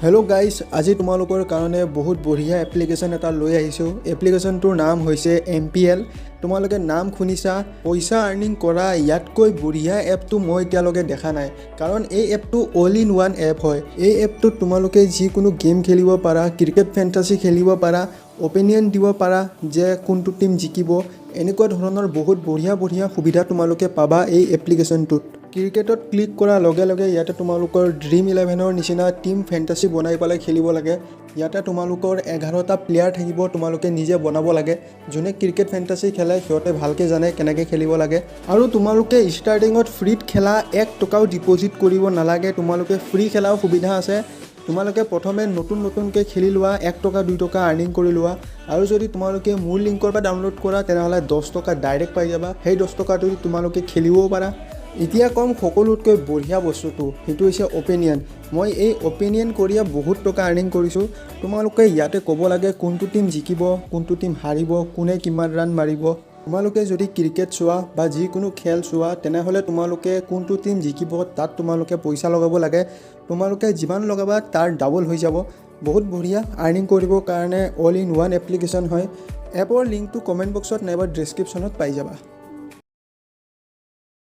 Hello guys, আজি তোমালোকৰ কাৰণে বহুত বঢ়িয়া এপ্লিকেশ্যন এটা লৈ আহিছোঁ। এপ্লিকেশ্যনটোৰ নাম হৈছে MPL। তোমালোকে নাম শুনিছা, পইচা আৰ্নিং কৰা ইয়াতকৈ বঢ়িয়া এপটো মই এতিয়ালৈকে দেখা নাই। কাৰণ এই এপটো অল ইন ওৱান এপ হয়। এই এপটোত তোমালোকে যিকোনো গেম খেলিব পাৰা, ক্ৰিকেট ফেণ্টাসি খেলিব পাৰা, অপিনিয়ন দিব পাৰা যে কোনটো টিম জিকিব। এনেকুৱা ধৰণৰ বহুত বঢ়িয়া সুবিধা তোমালোকে পাবা এই এপ্লিকেশ্যনটোত। ক্ৰিকেটত ক্লিক কৰাৰ লগে লগে ইয়াতে তোমালোকৰ ড্ৰিম 11ৰ নিচিনা টিম ফেণ্টাসি বনাই পেলাই খেলিব লাগে। ইয়াতে তোমালোকৰ 11টা প্লেয়াৰ থাকিব, তোমালোকে নিজে বনাব লাগে। যোনে ক্ৰিকেট ফেণ্টাসি খেলে সিহঁতে ভালকৈ জানে কেনেকৈ খেলিব লাগে। আৰু তোমালোকে ষ্টাৰ্টিঙত ফ্ৰীত খেলা 1 টকাও ডিপ'জিট কৰিব নালাগে। তোমালোকে ফ্ৰী খেলাও সুবিধা আছে। তোমালোকে প্ৰথমে নতুনকৈ খেলি লোৱা, 1 টকা 2 টকা আৰ্নিং কৰি লোৱা। আৰু যদি তোমালোকে মোৰ লিংকৰ পৰা ডাউনলোড কৰা তেনেহ'লে 10 টকা ডাইৰেক্ট পাই যাবা। সেই 10 টকাটো তোমালোকে খেলিবও পাৰা। এতিয়া কম সকলোতকৈ বঢ়িয়া বস্তুটো, সেইটো হৈছে অপিনিয়ন। মই এই অপিনিয়ন কৰিয়ে বহুত টকা আৰ্নিং কৰিছোঁ। তোমালোকে ইয়াতে ক'ব লাগে কোনটো টিম জিকিব, কোনটো টিম হাৰিব, কোনে কিমান ৰান মাৰিব। তোমালোকে যদি ক্ৰিকেট চোৱা বা যিকোনো খেল চোৱা তেনেহ'লে তোমালোকে কোনটো টিম জিকিব তাত তোমালোকে পইচা লগাব লাগে। তোমালোকে যিমান লগাবা তাৰ ডাবল হৈ যাব। বহুত বঢ়িয়া আৰ্নিং কৰিবৰ কাৰণে অল ইন ওৱান এপ্লিকেশ্যন হয়। এপৰ লিংকটো কমেণ্ট বক্সত নাইবা ডেছক্ৰিপশ্যনত পাই যাবা।